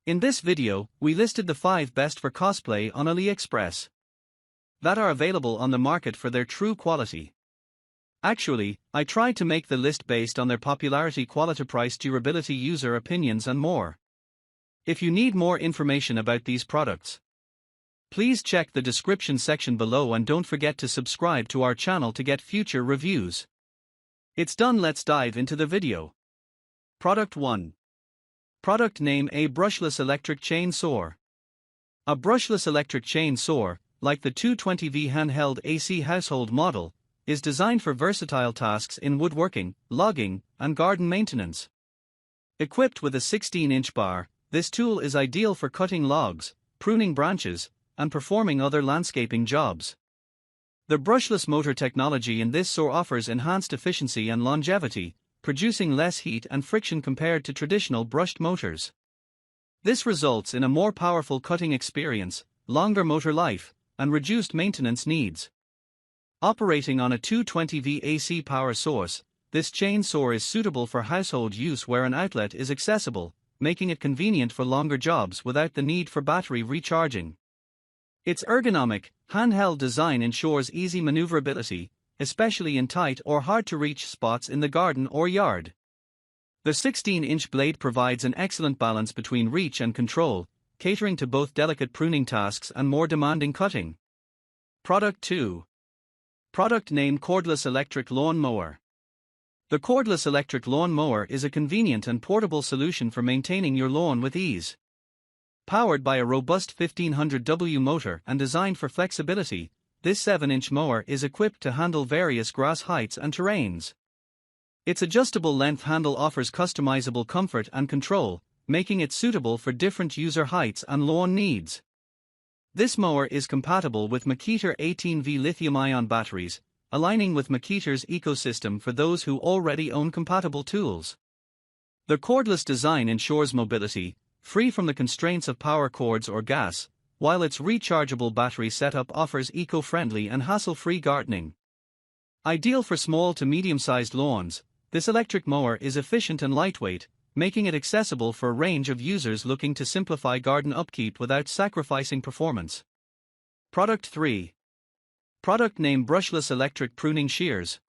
In this video, we listed the 5 best for cosplay on AliExpress that are available on the market for their true quality. Actually, I tried to make the list based on their popularity, quality, price, durability, user opinions and more. If you need more information about these products, please check the description section below and don't forget to subscribe to our channel to get future reviews. It's done, let's dive into the video. Product 1. Product name: a brushless electric chain saw. A brushless electric chain saw, like the 220V handheld AC household model, is designed for versatile tasks in woodworking, logging, and garden maintenance. Equipped with a 16-inch bar, this tool is ideal for cutting logs, pruning branches, and performing other landscaping jobs. The brushless motor technology in this saw offers enhanced efficiency and longevity, producing less heat and friction compared to traditional brushed motors. This results in a more powerful cutting experience, longer motor life, and reduced maintenance needs. Operating on a 220V AC power source, this chain saw is suitable for household use where an outlet is accessible, making it convenient for longer jobs without the need for battery recharging. Its ergonomic, handheld design ensures easy maneuverability, especially in tight or hard-to-reach spots in the garden or yard. The 16-inch blade provides an excellent balance between reach and control, catering to both delicate pruning tasks and more demanding cutting. Product 2. Product name: cordless electric lawn mower. The cordless electric lawn mower is a convenient and portable solution for maintaining your lawn with ease. Powered by a robust 1500W motor and designed for flexibility, this 7-inch mower is equipped to handle various grass heights and terrains. Its adjustable length handle offers customizable comfort and control, making it suitable for different user heights and lawn needs. This mower is compatible with Makita 18V lithium-ion batteries, aligning with Makita's ecosystem for those who already own compatible tools. The cordless design ensures mobility, free from the constraints of power cords or gas, while its rechargeable battery setup offers eco-friendly and hassle-free gardening. Ideal for small to medium-sized lawns, this electric mower is efficient and lightweight, making it accessible for a range of users looking to simplify garden upkeep without sacrificing performance. Product 3. Product name: brushless electric pruning shears.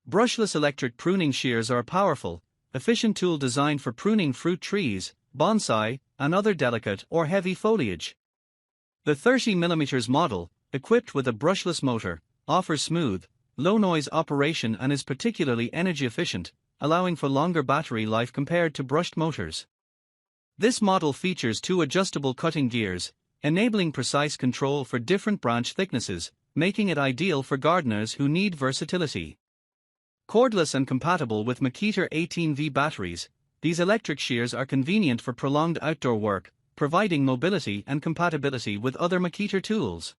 Brushless electric pruning shears are a powerful, efficient tool designed for pruning fruit trees, bonsai, and other delicate or heavy foliage. The 30mm model, equipped with a brushless motor, offers smooth, low-noise operation and is particularly energy efficient, allowing for longer battery life compared to brushed motors. This model features 2 adjustable cutting gears, enabling precise control for different branch thicknesses, making it ideal for gardeners who need versatility. Cordless and compatible with Makita 18V batteries, these electric shears are convenient for prolonged outdoor work, providing mobility and compatibility with other Makita tools.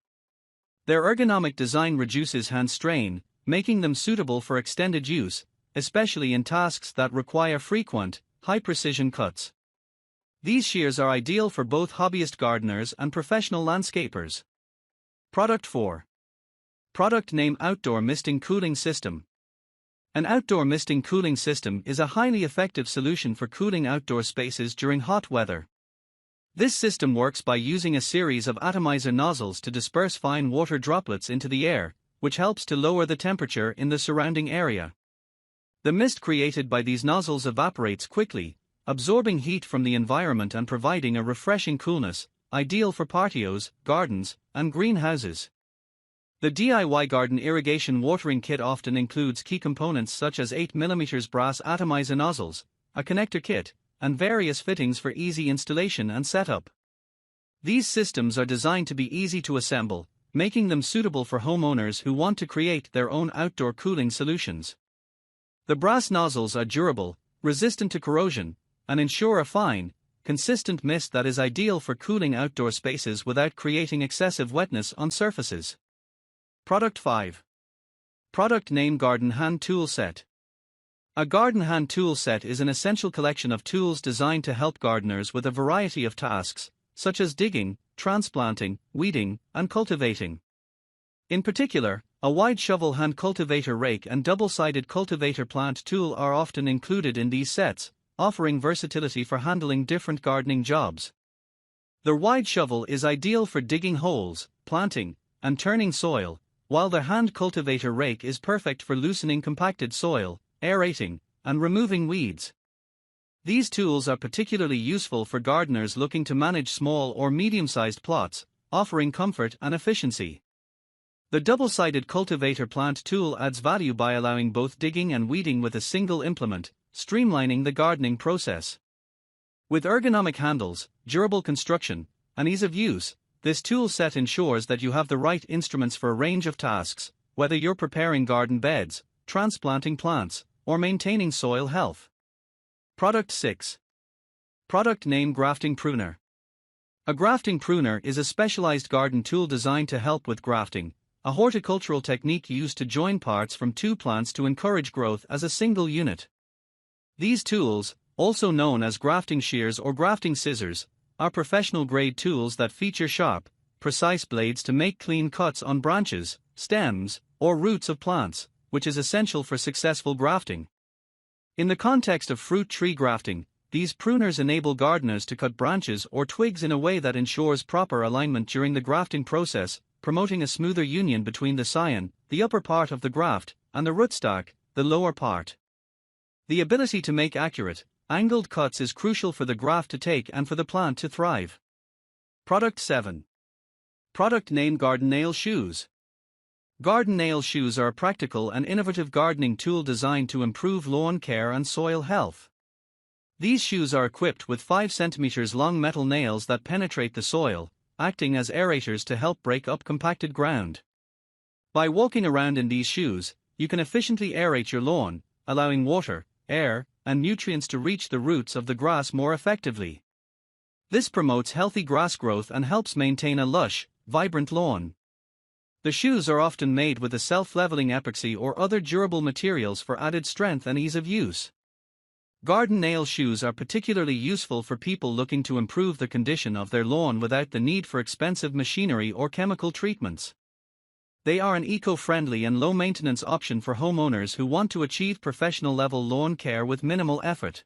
Their ergonomic design reduces hand strain, making them suitable for extended use, especially in tasks that require frequent, high-precision cuts. These shears are ideal for both hobbyist gardeners and professional landscapers. Product 4. Product name: outdoor misting cooling system. An outdoor misting cooling system is a highly effective solution for cooling outdoor spaces during hot weather. This system works by using a series of atomizer nozzles to disperse fine water droplets into the air, which helps to lower the temperature in the surrounding area. The mist created by these nozzles evaporates quickly, absorbing heat from the environment and providing a refreshing coolness, ideal for patios, gardens, and greenhouses. The DIY garden irrigation watering kit often includes key components such as 8mm brass atomizer nozzles, a connector kit, and various fittings for easy installation and setup. These systems are designed to be easy to assemble, making them suitable for homeowners who want to create their own outdoor cooling solutions. The brass nozzles are durable, resistant to corrosion, and ensure a fine, consistent mist that is ideal for cooling outdoor spaces without creating excessive wetness on surfaces. Product 5. Product name: garden hand tool set. A garden hand tool set is an essential collection of tools designed to help gardeners with a variety of tasks, such as digging, transplanting, weeding, and cultivating. In particular, a wide shovel hand cultivator rake and double-sided cultivator plant tool are often included in these sets, offering versatility for handling different gardening jobs. The wide shovel is ideal for digging holes, planting, and turning soil, while the hand cultivator rake is perfect for loosening compacted soil, aerating, and removing weeds. These tools are particularly useful for gardeners looking to manage small or medium-sized plots, offering comfort and efficiency. The double-sided cultivator plant tool adds value by allowing both digging and weeding with a single implement, streamlining the gardening process. With ergonomic handles, durable construction, and ease of use, this tool set ensures that you have the right instruments for a range of tasks, whether you're preparing garden beds, transplanting plants, or maintaining soil health. Product 6. Product name: Grafting Pruner. A grafting pruner is a specialized garden tool designed to help with grafting, a horticultural technique used to join parts from two plants to encourage growth as a single unit. These tools, also known as grafting shears or grafting scissors, are professional-grade tools that feature sharp, precise blades to make clean cuts on branches, stems, or roots of plants, which is essential for successful grafting. In the context of fruit tree grafting, these pruners enable gardeners to cut branches or twigs in a way that ensures proper alignment during the grafting process, promoting a smoother union between the scion, the upper part of the graft, and the rootstock, the lower part. The ability to make accurate, angled cuts is crucial for the graft to take and for the plant to thrive. Product 7. Product name: Garden Nail Shoes. Garden nail shoes are a practical and innovative gardening tool designed to improve lawn care and soil health. These shoes are equipped with 5 cm long metal nails that penetrate the soil, acting as aerators to help break up compacted ground. By walking around in these shoes, you can efficiently aerate your lawn, allowing water, air, and nutrients to reach the roots of the grass more effectively. This promotes healthy grass growth and helps maintain a lush, vibrant lawn. The shoes are often made with a self-leveling epoxy or other durable materials for added strength and ease of use. Garden nail shoes are particularly useful for people looking to improve the condition of their lawn without the need for expensive machinery or chemical treatments. They are an eco-friendly and low-maintenance option for homeowners who want to achieve professional-level lawn care with minimal effort.